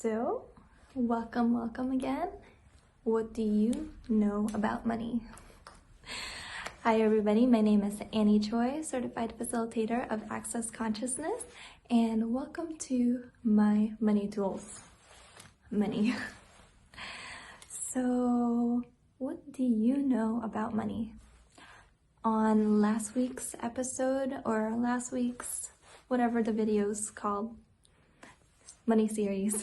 So, welcome again. What do you know about money? Hi everybody, my name is Annie Choi, Certified Facilitator of Access Consciousness, and welcome to my money tools. Money. So, what do you know about money? On last week's episode, or last week's, whatever the video's called, money series,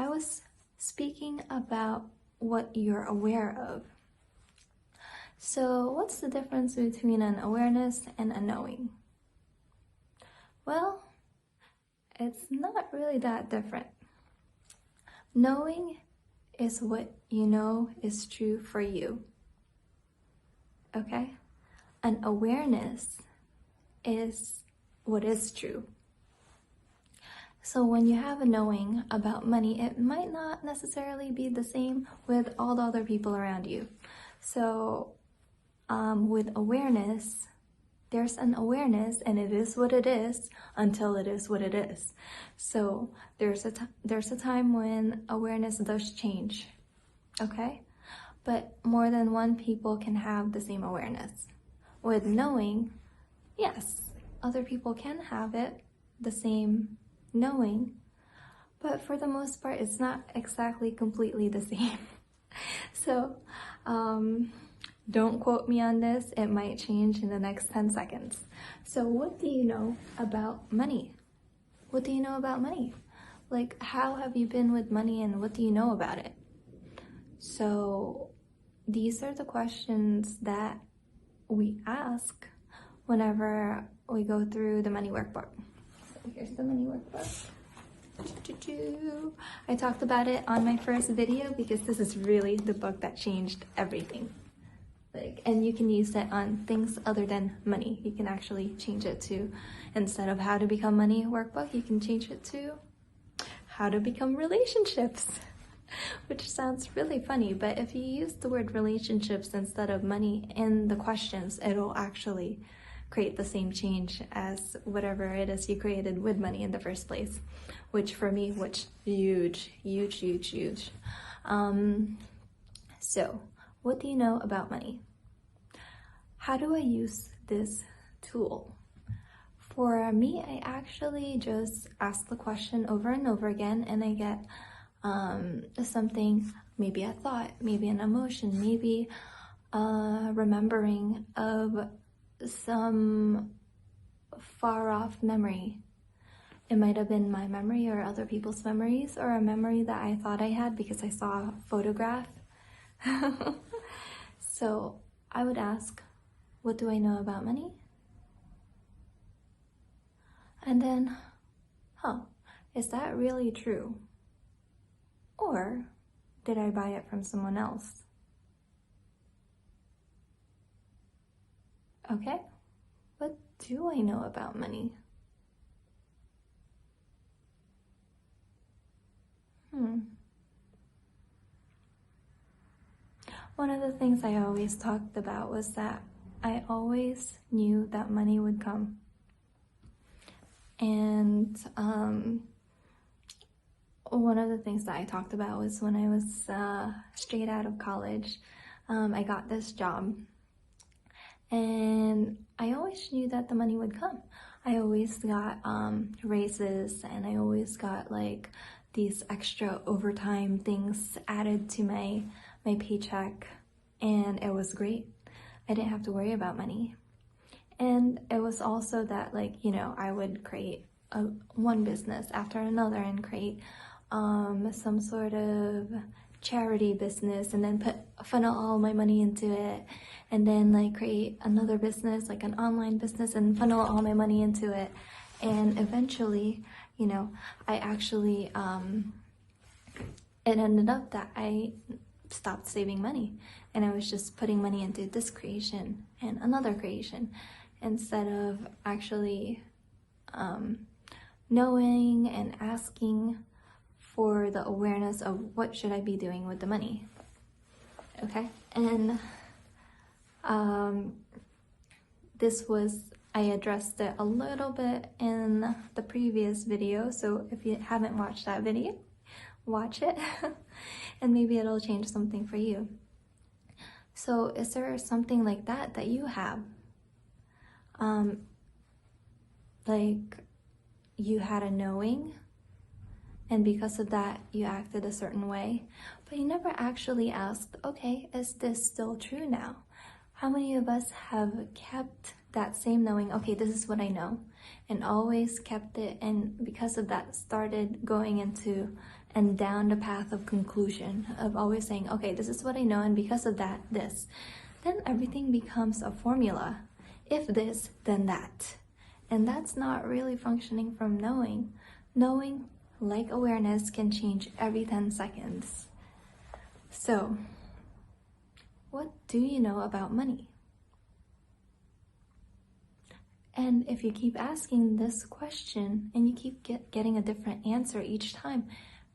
I was speaking about what you're aware of. So what's the difference between an awareness and a knowing? Well, it's not really that different. Knowing is what you know is true for you. Okay? An awareness is what is true. So when you have a knowing about money, it might not necessarily be the same with all the other people around you. So with awareness, there's an awareness and it is what it is until it is what it is. So there's a time when awareness does change, okay? But more than one people can have the same awareness. With knowing, yes, other people can have it, the same knowing, but for the most part, it's not exactly completely the same. So, don't quote me on this. It might change in the next 10 seconds. So what do you know about money? What do you know about money? Like, how have you been with money and what do you know about it? So these are the questions that we ask whenever we go through the money workbook. So here's the money workbook. I talked about it on my first video because this is really the book that changed everything. And you can use it on things other than money. You can actually change it to, instead of how to become money workbook, you can change it to how to become relationships, which sounds really funny. But if you use the word relationships instead of money in the questions, it'll actually create the same change as whatever it is you created with money in the first place, which for me, huge. So what do you know about money? How do I use this tool? For me, I actually just ask the question over and over again, and I get something, maybe a thought, maybe an emotion, maybe a remembering of some far off memory. It might have been my memory or other people's memories, or a memory that I thought I had because I saw a photograph. So I would ask, what do I know about money? And then, is that really true? Or did I buy it from someone else? Okay, what do I know about money? One of the things I always talked about was that I always knew that money would come. And one of the things that I talked about was when I was straight out of college, I got this job. And I always knew that the money would come. I always got raises, and I always got like these extra overtime things added to my paycheck, and it was great. I didn't have to worry about money. And it was also that, like, you know, I would create one business after another and create some sort of charity business, and then funnel all my money into it, and then like create another business, like an online business, and funnel all my money into it. And eventually, you know, I actually it ended up that I stopped saving money, and I was just putting money into this creation and another creation instead of actually knowing and asking for the awareness of what should I be doing with the money. Okay, and I addressed it a little bit in the previous video, so if you haven't watched that video, watch it and maybe it'll change something for you. So is there something like that that you have? Like you had a knowing and because of that you acted a certain way, but you never actually asked, okay, is this still true now? How many of us have kept that same knowing, okay, this is what I know, and always kept it, and because of that started going into and down the path of conclusion of always saying, okay, this is what I know, and because of that, this. Then everything becomes a formula. If this, then that. And that's not really functioning from knowing. Knowing, like awareness, can change every 10 seconds. So, what do you know about money? And if you keep asking this question and you keep getting a different answer each time,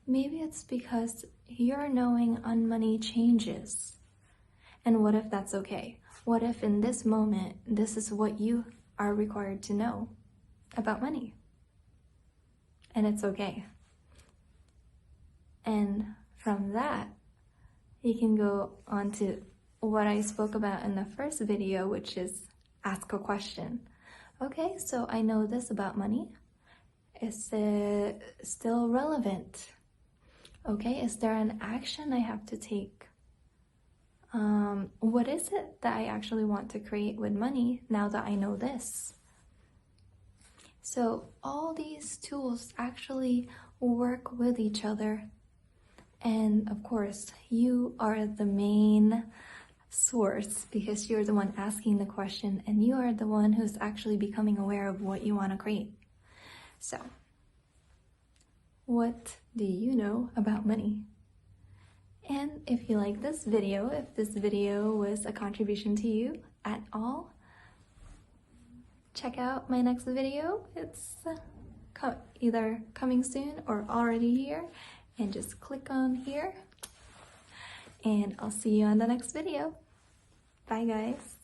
maybe it's because your knowing on money changes. And what if that's okay? What if in this moment, this is what you are required to know about money? And it's okay. And from that, you can go on to what I spoke about in the first video, which is ask a question. Okay, so I know this about money. Is it still relevant? Okay, is there an action I have to take? What is it that I actually want to create with money now that I know this? So all these tools actually work with each other. And of course, you are the main source because you're the one asking the question and you are the one who's actually becoming aware of what you want to create. So, what do you know about money? And if you like this video, if this video was a contribution to you at all, check out my next video. It's either coming soon or already here, and just click on here and I'll see you on the next video. Bye guys.